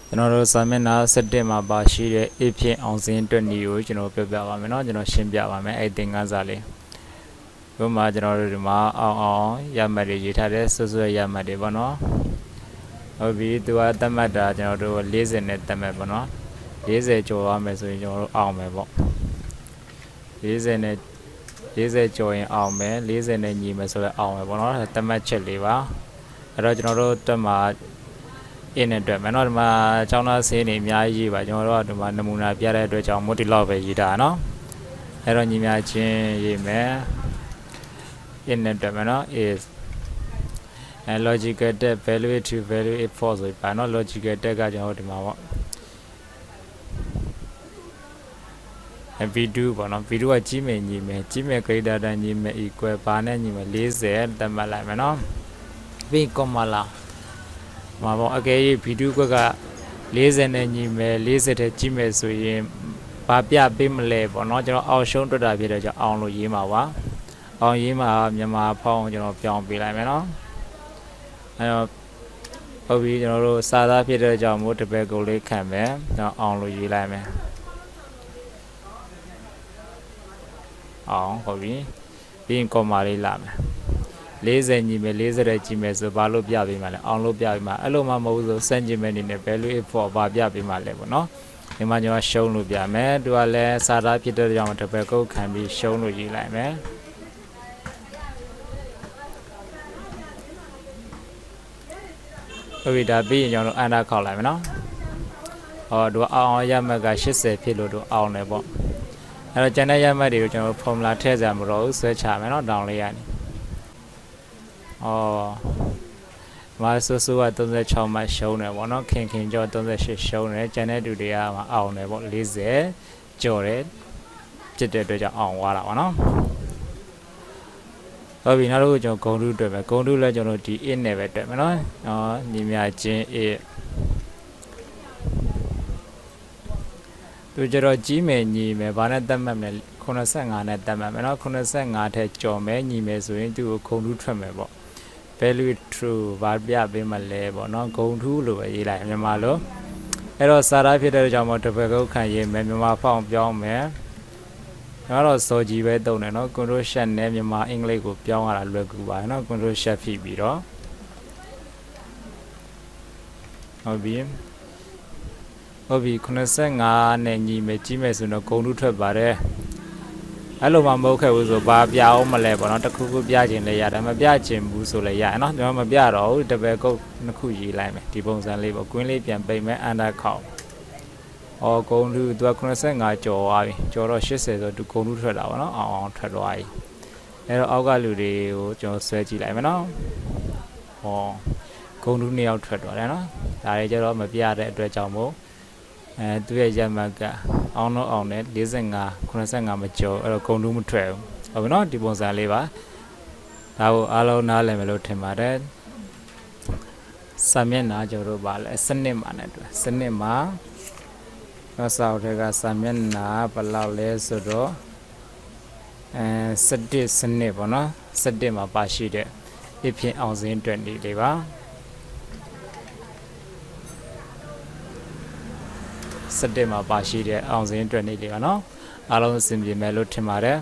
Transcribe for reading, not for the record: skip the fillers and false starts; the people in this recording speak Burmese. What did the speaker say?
ကျွန်တော်တို့စာမျက်နှာ7မှာပါရှိတဲ့ A ဖြစ်အောင်စဉ်အတွက်နည်းကိုကျွန်တော်ပြောပြပါမယ်เนาะကျွန်တော်ရှင်းပြပါမယ်အဲ့သင်ခန်းစာလေးဥပမာကျွန်တော်တို့ဒီမှာအောင်ရမှတ်တွေရေးထားတဲ့ဆွဆွရမှတ်တွေပေါ့နော်ဟုတ်ပြီသူကသတ်မှတ်တာကျွန်တော်တို့40နဲ့သတ်မှတ်ပေါ့နော်40ကျော်ရမယ်ဆိုရင်ကျွန်တော်တို့အောင်မယ်ပေါ့40နဲ့40ကျော်ရင်အောင်မယ်40နဲ့ညီမယ်ဆိုတော့အောင်မယ်ပေါ့နော်သတ်မှတ်ချက်လေးပါအဲ့တော့ကျွန်တော်တို့တက်မှာအင်းနဲ့တွေ့မယ်နော်ဒီမှာကျောင်းသားဆေးနေအများကြီးရေးပါကျွန်တော်တို့ကဒီမှာနမူနာပြတဲ့အတွက်ကြောင့်မို့ဒီလောက်ပဲရေးတာနော်အဲ့တော့ညီများချင်းရေးမယ်အင်းနဲ့တွေ့မယ်နော် is and logical tag value to value is false ဆိုပါနော် logical tag ကကျွန်တော်တို့ဒီမှာပေါ့v2 ပေါ့နော် v2 ကကြီးမယ်ညီမယ်ကြီးမယ် greater than ညီမယ် equal ဘာနဲ့ညီမယ်40သတ်မှတ်လိုက်မယ်နော်ပြီး comma လာမှာပေါ့အကယ်၍ v2 က40နဲ့ညီမယ်40တဲ့ကြီးမယ်ဆိုရင်ဘာပြပေးမလဲပေါ့နော်ကျွန်တော်အောက်ရှုံးတွက်တာဖြစ်တဲ့ကြောင့်အောင်လို့ရေးမှာပါအောင်ရေးမှာမြန်မာဖောင်းကျွန်တော်ပြောင်းပေးလိုက်မယ်နော်အဲ့တော့ဟုတ်ပြီကျွန်တော်တို့စာသားဖြစ်တဲ့ကြောင့်မို့တပည့်ကိုလေးခံမယ်ကျွန်တော်အောင်လို့ရေးလိုက်မယ်အောင်ဟုတ်ပြီပြီးရင် comma လေးလာမယ်40ညီမယ်40တဲ့ကြီးမယ်ဆိုဘာလို့ပြပေးမှာလဲအောင်လို့ပြပေးမှာအဲ့လိုမှမဟုတ်ဘူးဆိုစံကျင်မဲ့နေနဲ့ value is for ဘာပြပေးမှာလဲပေါ့နော်ဒီမှာကျွန်တော်ရှုံးလို့ပြမယ်သူကလည်းစာသားဖြစ်တဲ့ကြောင့်တပည့်ကိုခံပြီးရှုံးလို့ရေးလိုက်မယ်ဟုတ်ပြီဒါပြီးရင်ကျွန်တော်တို့အန်တာခောက်လိုက်မယ်နော်ဟောသူအောင်ရမှတ်က80ဖြစ်လို့သူအောင်တယ်ပေါ့အဲ့တော့ကျန်တဲ့ရမှတ်တွေကိုကျွန်တော်တို့ formula ထည့်စရာမလိုဘူးဆွဲချမယ်နော်တောင်းလေးရနေမာဆိုဆိုက36မှရှုံးတယ်ပေါ့နော်ခင်ကျော်38ရှုံးတယ်ကျန်တဲ့သူတွေကမှအောင်တယ်ပေါ့40ကျော်တယ်ဖြစ်တဲ့အတွက်ကြောင့်အောင်သွားတာပေါ့နော်ဟုတ်ပြီနောက်တစ်ခုကျွန်တော်ဂုံတုတွေ့မယ်ဂုံတုလည်းကျွန်တော်ဒီ in နဲ့ပဲတွေ့မယ်နော်ညီမြချင်း a သူကျတော့ကြီးမယ်ညီမယ်ဘာနဲ့တတ်မှတ်မလဲ85နဲ့တတ်မှတ်မယ်နော်85ထက်ကျော်မယ်ညီမယ်ဆိုရင်သူ့ကိုဂုံတုထွက်မယ်ပေါ့ value true ဘာပြပေးမလဲပေါ့နော်ဂုံတုလို့ပဲရေးလိုက်မြန်မာလိုအဲ့တော့စာသားဖြစ်တဲ့ကြောင့်မို့တပည့်ကုတ်ခံရေးမယ်မြန်မာဖောင်းပြောင်းမယ်ဒါတော့စော်ကြီးပဲတုံတယ်နော် control shift နဲ့မြန်မာအင်္ဂလိပ်ကိုပြောင်းရတာလွယ်ကူပါတယ်နော် control shift ဖြစ်ပြီးတော့ဟုတ်ပြီ85နဲ့ညီမယ်ကြီးမယ်ဆိုတော့ဂုံတုထွက်ပါတယ်အဲ့လိုမှမဟုတ်ခဲ့ဘူးဆိုဘာပြအောင်မလဲပေါ့နော်တခုခုပြခြင်းလည်းရတယ်မပြခြင်းဘူးဆိုလည်းရတယ်နော်ကျွန်တော်မပြတော့ဘူးတပည့်ကုတ်နှစ်ခုရေးလိုက်မယ်ဒီပုံစံလေးပေါ့ကွင်းလေးပြန်ပိတ်မယ်အန်တာခောက်ဂုံတုသူက85ကျော်သွားပြီကျော်တော့80ဆိုသူဂုံတုထွက်တာပေါ့နော်အောင်ထွက်သွားပြီအဲ့တော့အောက်ကလူတွေကိုကျွန်တော်ဆွဲကြည့်လိုက်မယ်နော်ဂုံတု2ယောက်ထွက်သွားတယ်နော်ဒါတွေကျတော့မပြတဲ့အတွက်ကြောင့်မို့သူရဲ့ရမှတ်ကအောင်တော့အောင်တယ်85မကျော်အဲ့တော့ဂုံတုမထွက်ဘူးဟုတ်ပြီနော်ဒီပုံစံလေးပါဒါကိုအားလုံးနားလည်မယ်လို့ထင်ပါတယ်စာမျက်နှာကျွန်တော်တို့ပါလဲစနစ်မှာနဲ့တွေ့စနစ်မှာစာအုပ်ထဲကစာမျက်နှာဘယ်လောက်လဲဆိုတော့17စနစ်ပေါ့နော်17မှာပါရှိတဲ့အဖြစ်အောင်စဉ်အတွက်နေလေးပါ17မှာပါရှိတဲ့အောင်စဉ်အတွက်နေလေးပါနော်အားလုံးအဆင်ပြေမယ်လို့ထင်ပါတယ်